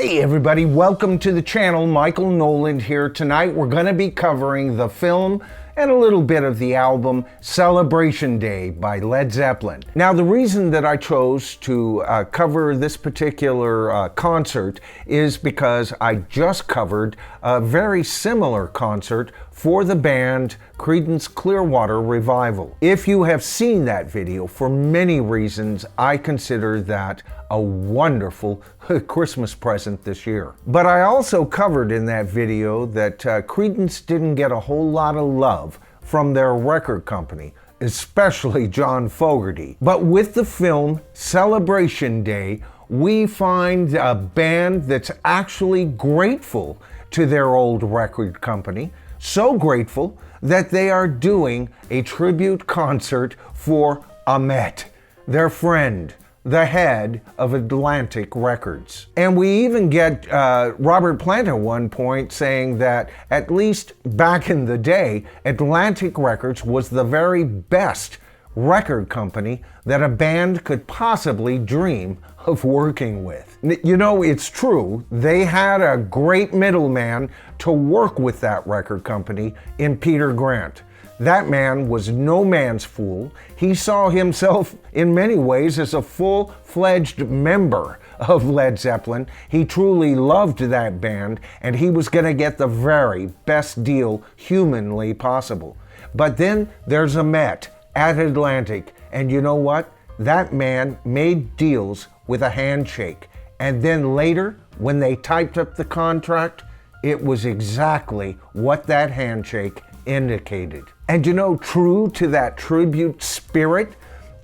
Hey everybody, welcome to the channel. Michael Noland here. Tonight we're going to be covering the film and a little bit of the album Celebration Day by Led Zeppelin. Now the reason that I chose to cover this particular concert is because I just covered a very similar concert for the band Creedence Clearwater Revival. If you have seen that video, for many reasons, I consider that a wonderful Christmas present this year. But I also covered in that video that Creedence didn't get a whole lot of love from their record company, especially John Fogerty. But with the film Celebration Day, we find a band that's actually grateful to their old record company, so grateful that they are doing a tribute concert for Ahmet, their friend, the head of Atlantic Records. And we even get Robert Plant at one point saying that at least back in the day, Atlantic Records was the very best record company that a band could possibly dream of working with. You know, it's true, they had a great middleman to work with that record company in Peter Grant. That man was no man's fool. He saw himself in many ways as a full-fledged member of Led Zeppelin. He truly loved that band, and he was going to get the very best deal humanly possible. But then there's Ahmet at Atlantic, and you know what? That man made deals with a handshake. And then later, when they typed up the contract, it was exactly what that handshake indicated. And you know, true to that tribute spirit,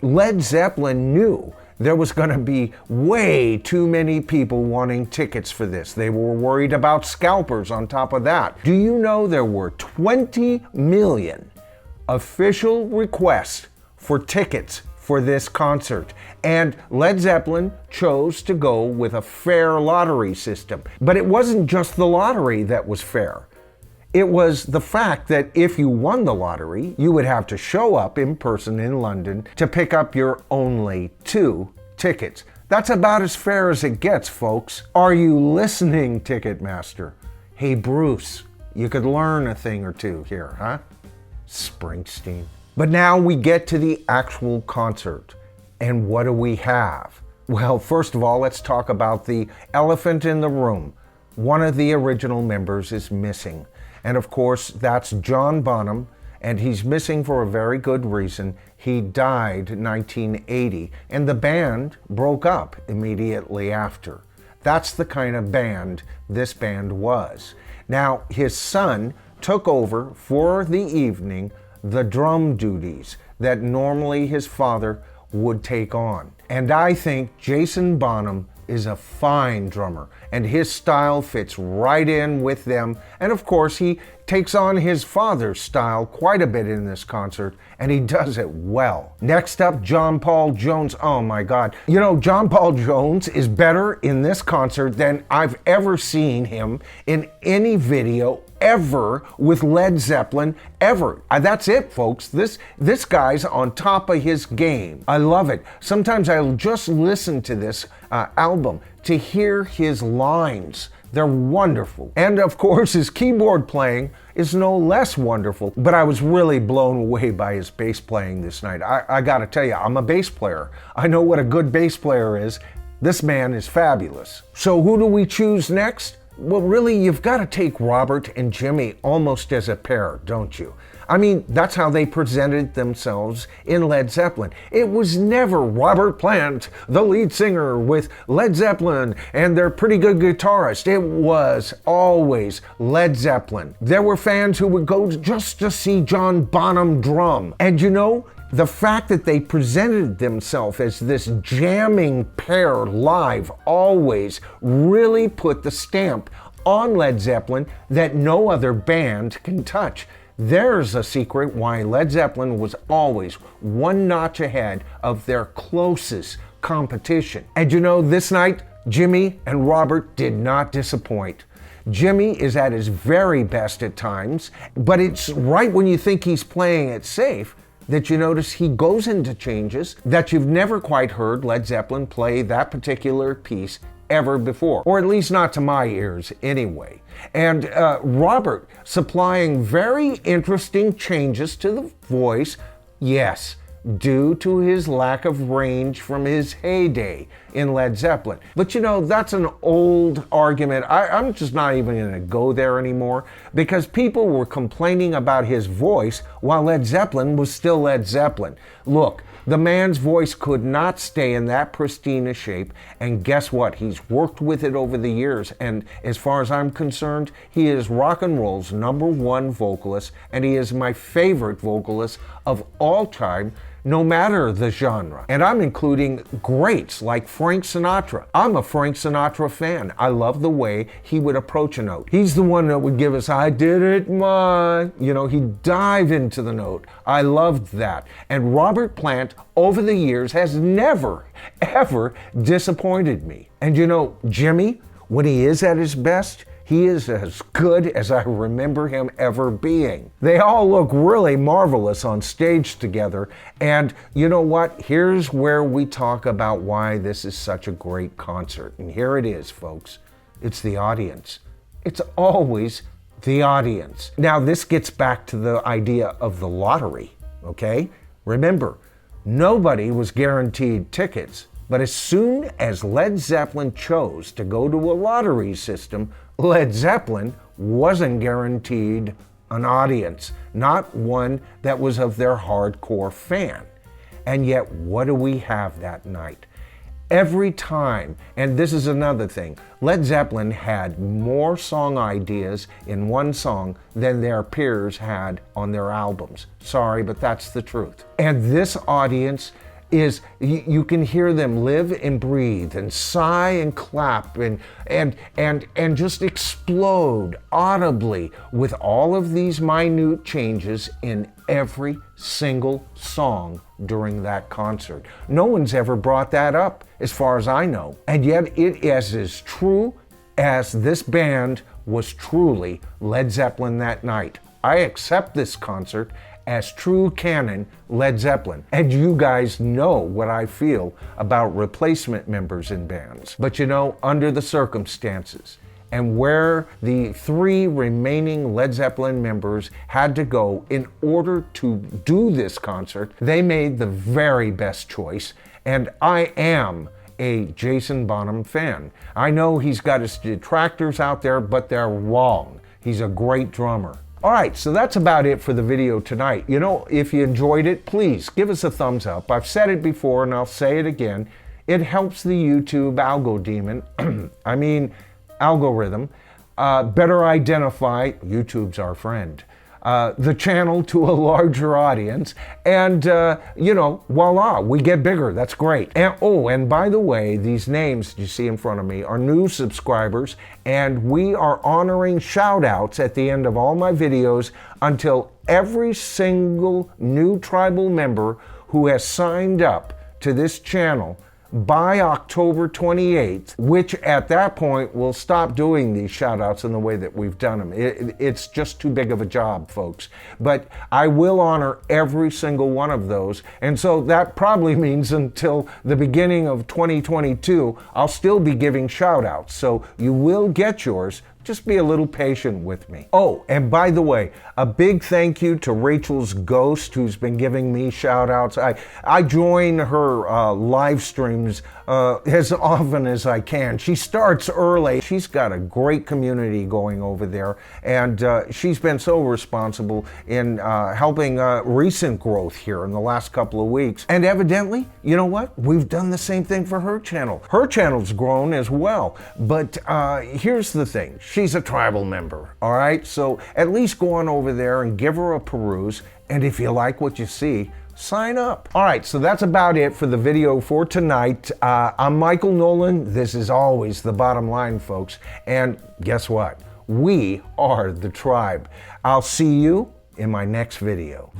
Led Zeppelin knew there was going to be way too many people wanting tickets for this. They were worried about scalpers on top of that. Do you know there were 20 million official requests for tickets for this concert? And Led Zeppelin chose to go with a fair lottery system. But it wasn't just the lottery that was fair. It was the fact that if you won the lottery, you would have to show up in person in London to pick up your only 2 tickets. That's about as fair as it gets, folks. Are you listening, Ticketmaster? Hey, Bruce, you could learn a thing or two here, huh? Springsteen. But now we get to the actual concert. And what do we have? Well, first of all, let's talk about the elephant in the room. One of the original members is missing. And of course, that's John Bonham, and he's missing for a very good reason. He died in 1980, and the band broke up immediately after. That's the kind of band this band was. Now, his son took over for the evening the drum duties that normally his father would take on. And I think Jason Bonham is a fine drummer, and his style fits right in with them. And of course, he takes on his father's style quite a bit in this concert, and he does it well. Next up, John Paul Jones. Oh my God. You know, John Paul Jones is better in this concert than I've ever seen him in any video ever with Led Zeppelin, ever. That's it, folks. This guy's on top of his game. I love it. Sometimes I'll just listen to this album to hear his lines. They're wonderful. And of course, his keyboard playing is no less wonderful, but I was really blown away by his bass playing this night. I gotta tell you, I'm a bass player. I know what a good bass player is. This man is fabulous. So who do we choose next? Well, really, you've got to take Robert and Jimmy almost as a pair, don't you? I mean, that's how they presented themselves in Led Zeppelin. It was never Robert Plant, the lead singer with Led Zeppelin, and their pretty good guitarist. It was always Led Zeppelin. There were fans who would go just to see John Bonham drum. And you know, the fact that they presented themselves as this jamming pair live always really put the stamp on Led Zeppelin that no other band can touch. There's a secret why Led Zeppelin was always one notch ahead of their closest competition. And you know, this night, Jimmy and Robert did not disappoint. Jimmy is at his very best at times, but it's right when you think he's playing it safe that you notice he goes into changes that you've never quite heard Led Zeppelin play that particular piece ever before, or at least not to my ears anyway. And Robert supplying very interesting changes to the voice, yes, due to his lack of range from his heyday in Led Zeppelin. But you know, that's an old argument. I'm just not even going to go there anymore, because people were complaining about his voice while Led Zeppelin was still Led Zeppelin. Look, the man's voice could not stay in that pristine a shape, and guess what? He's worked with it over the years, and as far as I'm concerned, he is rock and roll's #1 vocalist, and he is my favorite vocalist of all time, no matter the genre. And I'm including greats like Frank Sinatra. I'm a Frank Sinatra fan. I love the way he would approach a note. He's the one that would give us, I did it, my, you know, he'd dive into the note. I loved that. And Robert Plant, over the years, has never, ever disappointed me. And you know, Jimmy, when he is at his best, he is as good as I remember him ever being. They all look really marvelous on stage together. And you know what? Here's where we talk about why this is such a great concert. And here it is, folks. It's the audience. It's always the audience. Now, this gets back to the idea of the lottery, okay? Remember, nobody was guaranteed tickets. But as soon as Led Zeppelin chose to go to a lottery system, Led Zeppelin wasn't guaranteed an audience, not one that was of their hardcore fan. And yet, what do we have that night? Every time, and this is another thing, Led Zeppelin had more song ideas in one song than their peers had on their albums. Sorry, but that's the truth. And this audience is, you can hear them live and breathe and sigh and clap and just explode audibly with all of these minute changes in every single song during that concert. No one's ever brought that up, as far as I know. And yet it is as true as this band was truly Led Zeppelin that night. I accept this concert as true canon Led Zeppelin. And you guys know what I feel about replacement members in bands. But you know, under the circumstances, and where the 3 remaining Led Zeppelin members had to go in order to do this concert, they made the very best choice, and I am a Jason Bonham fan. I know he's got his detractors out there, but they're wrong. He's a great drummer. All right, so that's about it for the video tonight. You know, if you enjoyed it, please give us a thumbs up. I've said it before and I'll say it again. It helps the YouTube algorithm better identify, YouTube's our friend, the channel to a larger audience, and you know, voila, we get bigger. That's great. And oh, and by the way, these names you see in front of me are new subscribers, and we are honoring shout outs at the end of all my videos until every single new tribal member who has signed up to this channel by October 28th, which at that point we'll stop doing these shout outs in the way that we've done them. It's just too big of a job, folks. But I will honor every single one of those. And so that probably means until the beginning of 2022, I'll still be giving shout outs. So you will get yours. Just be a little patient with me. Oh, and by the way, a big thank you to Rachel's Ghost, who's been giving me shout outs. I join her live streams as often as I can. She starts early. She's got a great community going over there, and she's been so responsible in helping recent growth here in the last couple of weeks. And evidently, you know what? We've done the same thing for her channel. Her channel's grown as well. But here's the thing. She's a tribal member, all right? So at least go on over there and give her a peruse. And if you like what you see, sign up. All right, so that's about it for the video for tonight. I'm Michael Nolan. This is always the bottom line, folks. And guess what? We are the tribe. I'll see you in my next video.